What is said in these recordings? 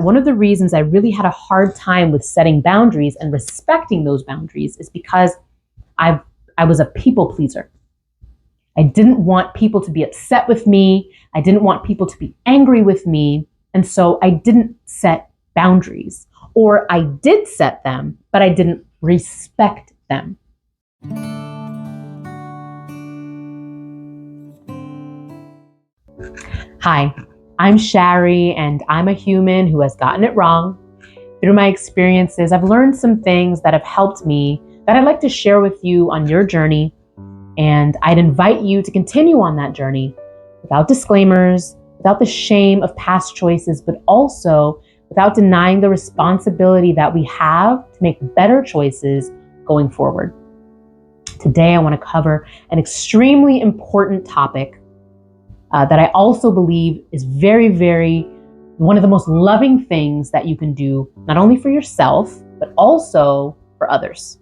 One of the reasons I really had a hard time with setting boundaries and respecting those boundaries is because I was a people pleaser. I didn't want people to be upset with me. I didn't want people to be angry with me. And so I didn't set boundaries, or I did set them, but I didn't respect them. Hi, I'm Shari, and I'm a human who has gotten it wrong. Through my experiences, I've learned some things that have helped me that I'd like to share with you on your journey. And I'd invite you to continue on that journey without disclaimers, without the shame of past choices, but also without denying the responsibility that we have to make better choices going forward. Today, I want to cover an extremely important topic that I also believe is very, very one of the most loving things that you can do, not only for yourself, but also for others.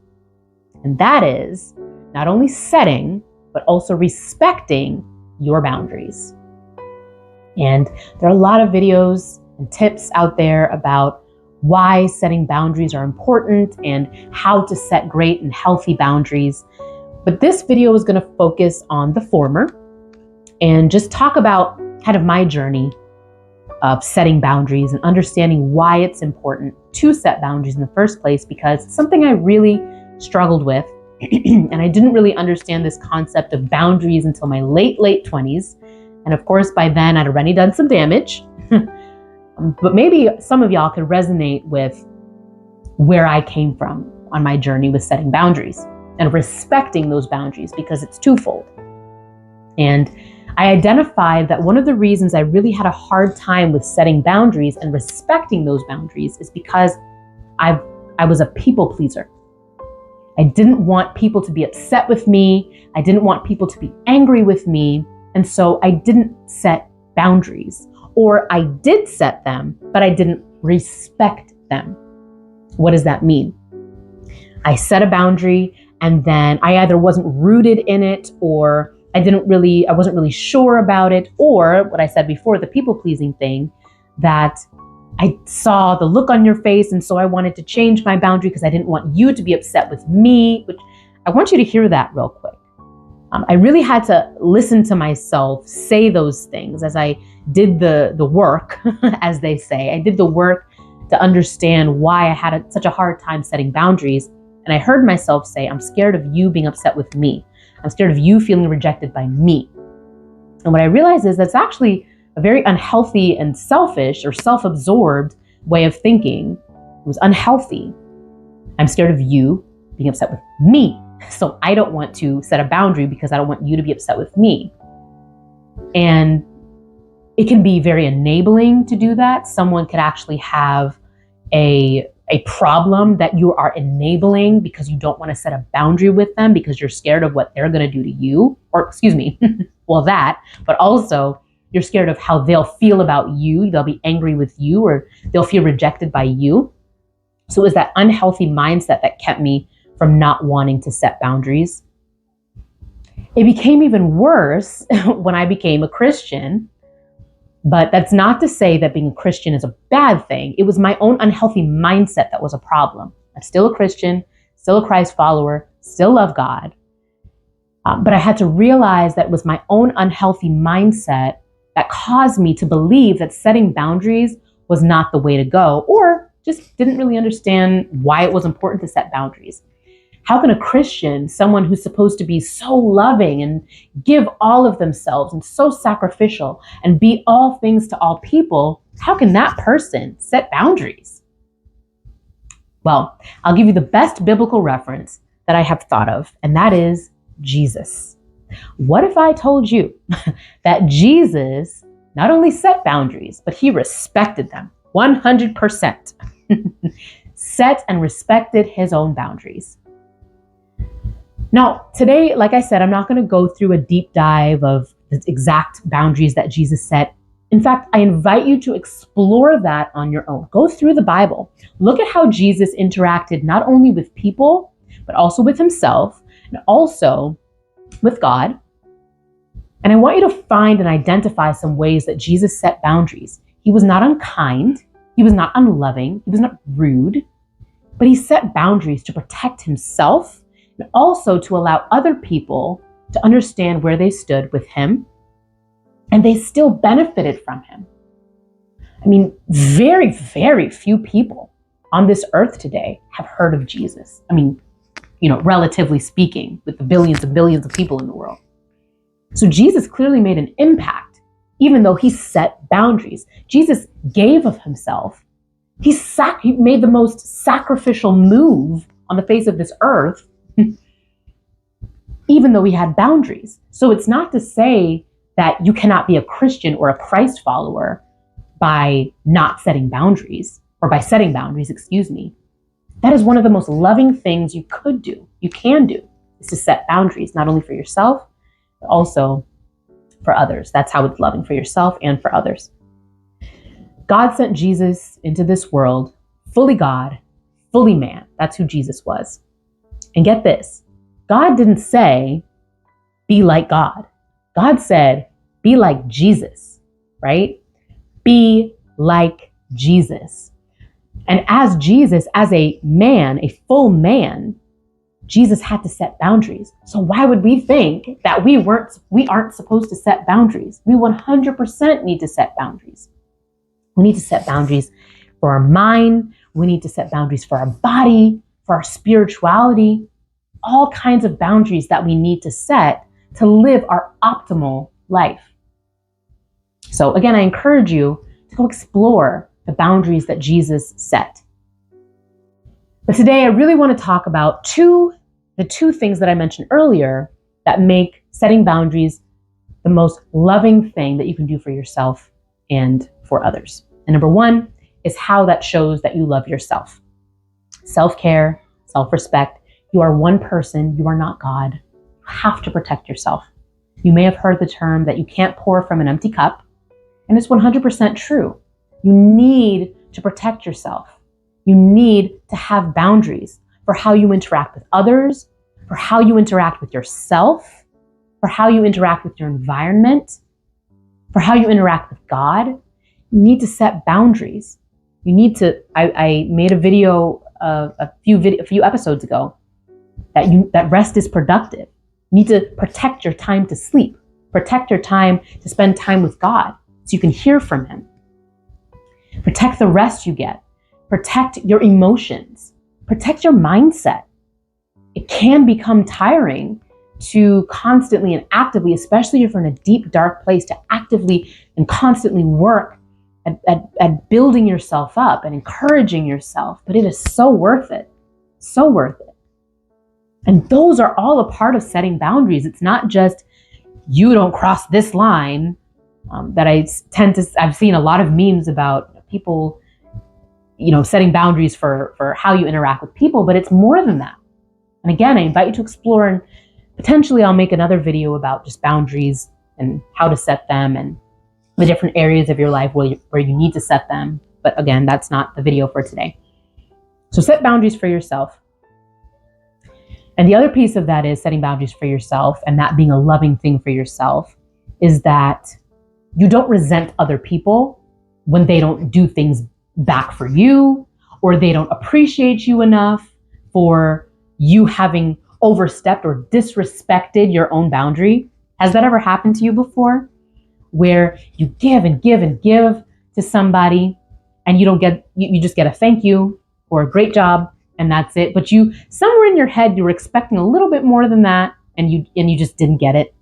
And that is not only setting, but also respecting your boundaries. And there are a lot of videos and tips out there about why setting boundaries are important and how to set great and healthy boundaries. But this video is going to focus on the former and just talk about kind of my journey of setting boundaries and understanding why it's important to set boundaries in the first place, because it's something I really struggled with. And I didn't really understand this concept of boundaries until my late 20s. And of course, by then I'd already done some damage. But maybe some of y'all could resonate with where I came from on my journey with setting boundaries and respecting those boundaries, because it's twofold. And I identified that one of the reasons I really had a hard time with setting boundaries and respecting those boundaries is because I was a people pleaser. I didn't want people to be upset with me. I didn't want people to be angry with me. And so I didn't set boundaries, or I did set them, but I didn't respect them. What does that mean? I set a boundary and then I either wasn't rooted in it, or I wasn't really sure about it, or what I said before, the people-pleasing thing, that I saw the look on your face, and so I wanted to change my boundary because I didn't want you to be upset with me. Which I want you to hear that real quick. I really had to listen to myself say those things as I did the work, as they say. I did the work to understand why I had such a hard time setting boundaries. And I heard myself say, I'm scared of you being upset with me. I'm scared of you feeling rejected by me. And what I realized is that's actually a very unhealthy and selfish or self-absorbed way of thinking. It was unhealthy. I'm scared of you being upset with me. So I don't want to set a boundary because I don't want you to be upset with me. And it can be very enabling to do that. Someone could actually have a problem that you are enabling because you don't want to set a boundary with them because you're scared of what they're going to do to you, or excuse me, well that, but also you're scared of how they'll feel about you. They'll be angry with you, or they'll feel rejected by you. So it was that unhealthy mindset that kept me from not wanting to set boundaries. It became even worse when I became a Christian. But that's not to say that being a Christian is a bad thing. It was my own unhealthy mindset that was a problem. I'm still a Christian, still a Christ follower, still love God. But I had to realize that it was my own unhealthy mindset that caused me to believe that setting boundaries was not the way to go, or just didn't really understand why it was important to set boundaries. How can a Christian, someone who's supposed to be so loving and give all of themselves and so sacrificial and be all things to all people, how can that person set boundaries? Well, I'll give you the best biblical reference that I have thought of, and that is Jesus. What if I told you that Jesus not only set boundaries, but he respected them 100%? Set and respected his own boundaries. Now, today, like I said, I'm not going to go through a deep dive of the exact boundaries that Jesus set. In fact, I invite you to explore that on your own. Go through the Bible. Look at how Jesus interacted not only with people, but also with himself and also with God. And I want you to find and identify some ways that Jesus set boundaries. He was not unkind. He was not unloving. He was not rude, but he set boundaries to protect himself and also to allow other people to understand where they stood with him, and they still benefited from him. I mean, very, very few people on this earth today have heard of Jesus. I mean, relatively speaking, with the billions and billions of people in the world. So Jesus clearly made an impact, even though he set boundaries. Jesus gave of himself. He made the most sacrificial move on the face of this earth, even though he had boundaries. So it's not to say that you cannot be a Christian or a Christ follower by not setting boundaries, or by setting boundaries, excuse me. That is one of the most loving things you can do, is to set boundaries, not only for yourself, but also for others. That's how it's loving, for yourself and for others. God sent Jesus into this world, fully God, fully man. That's who Jesus was. And get this, God didn't say, be like God. God said, be like Jesus, right? Be like Jesus. And as Jesus, as a man, a full man, Jesus had to set boundaries. So why would we think that we aren't supposed to set boundaries? We 100% need to set boundaries. We need to set boundaries for our mind. We need to set boundaries for our body, for our spirituality, all kinds of boundaries that we need to set to live our optimal life. So again, I encourage you to go explore the boundaries that Jesus set. But today I really want to talk about the two things that I mentioned earlier that make setting boundaries the most loving thing that you can do for yourself and for others. And number one is how that shows that you love yourself. Self-care, self-respect. You are one person. You are not God. You have to protect yourself. You may have heard the term that you can't pour from an empty cup, and it's 100% true. You need to protect yourself. You need to have boundaries for how you interact with others, for how you interact with yourself, for how you interact with your environment, for how you interact with God. You need to set boundaries. You need to, I made a video a few episodes ago that rest is productive. You need to protect your time to sleep, protect your time to spend time with God so you can hear from him. Protect the rest you get. Protect your emotions. Protect your mindset. It can become tiring to constantly and actively, especially if you're in a deep, dark place, to actively and constantly work at building yourself up and encouraging yourself. But it is so worth it. So worth it. And those are all a part of setting boundaries. It's not just you don't cross this line. I've seen a lot of memes about people, setting boundaries for how you interact with people, but it's more than that. And again, I invite you to explore, and potentially I'll make another video about just boundaries and how to set them and the different areas of your life where you need to set them. But again, that's not the video for today. So set boundaries for yourself. And the other piece of that is setting boundaries for yourself, and that being a loving thing for yourself, is that you don't resent other people when they don't do things back for you, or they don't appreciate you enough for you having overstepped or disrespected your own boundary. Has that ever happened to you before? Where you give and give and give to somebody and you just get a thank you or a great job, and that's it. But you, somewhere in your head, you were expecting a little bit more than that, and you just didn't get it.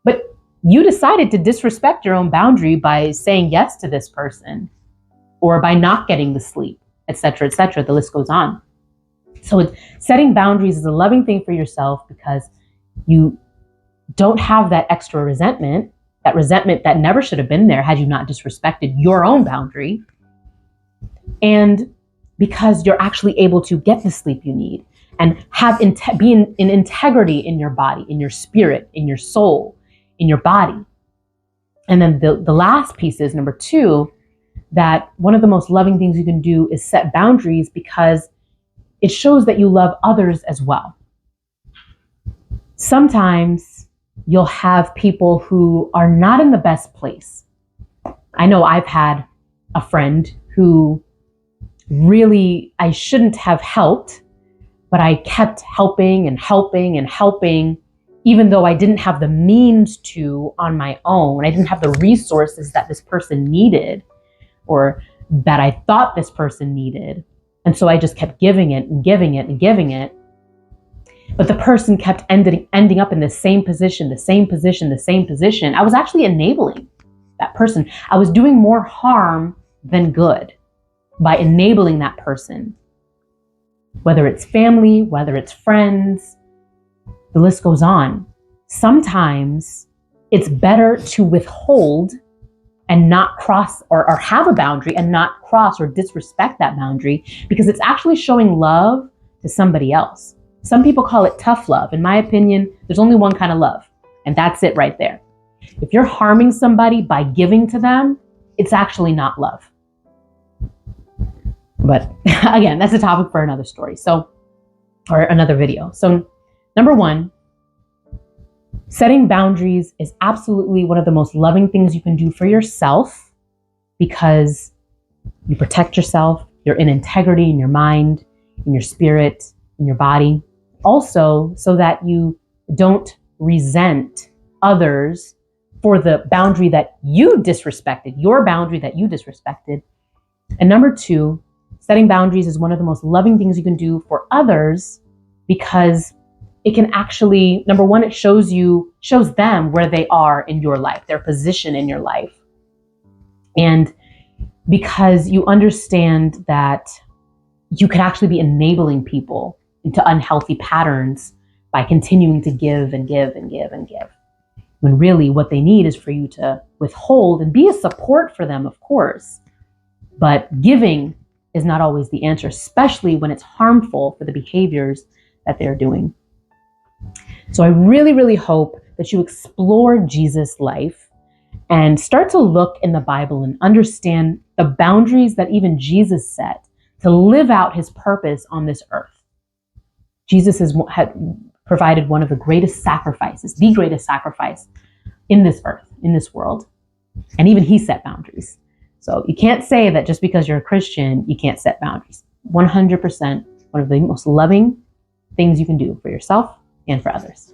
But you decided to disrespect your own boundary by saying yes to this person, or by not getting the sleep, etc., etc. The list goes on. So setting boundaries is a loving thing for yourself because you don't have that extra resentment that never should have been there had you not disrespected your own boundary. And because you're actually able to get the sleep you need and be in integrity in your body, in your spirit, in your soul, in your body. And then the last piece is number 2, that one of the most loving things you can do is set boundaries because it shows that you love others as well. Sometimes you'll have people who are not in the best place. I know I've had a friend who really I shouldn't have helped, but I kept helping and helping and helping, even though I didn't have the means to on my own. I didn't have the resources that this person needed or that I thought this person needed. And so I just kept giving it and giving it and giving it. But the person kept ending up in the same position, the same position, the same position. I was actually enabling that person. I was doing more harm than good by enabling that person. Whether it's family, whether it's friends, the list goes on. Sometimes it's better to withhold and not cross or have a boundary and not cross or disrespect that boundary, because it's actually showing love to somebody else. Some people call it tough love. In my opinion, there's only one kind of love, and that's it right there. If you're harming somebody by giving to them, it's actually not love. But again, that's a topic for another story. Or another video. So number one, setting boundaries is absolutely one of the most loving things you can do for yourself, because you protect yourself. You're in integrity in your mind, in your spirit, in your body. Also, so that you don't resent others for the boundary that you disrespected, your boundary that you disrespected. And number two, setting boundaries is one of the most loving things you can do for others, because it can actually, number one, it shows them where they are in your life, their position in your life. And because you understand that you can actually be enabling people into unhealthy patterns by continuing to give and give and give and give, when really what they need is for you to withhold and be a support for them, of course. But giving is not always the answer, especially when it's harmful for the behaviors that they're doing. So I really, really hope that you explore Jesus' life and start to look in the Bible and understand the boundaries that even Jesus set to live out his purpose on this earth. Jesus had provided one of the greatest sacrifices, the greatest sacrifice in this earth, in this world. And even he set boundaries. So you can't say that just because you're a Christian, you can't set boundaries. 100% one of the most loving things you can do for yourself and for others.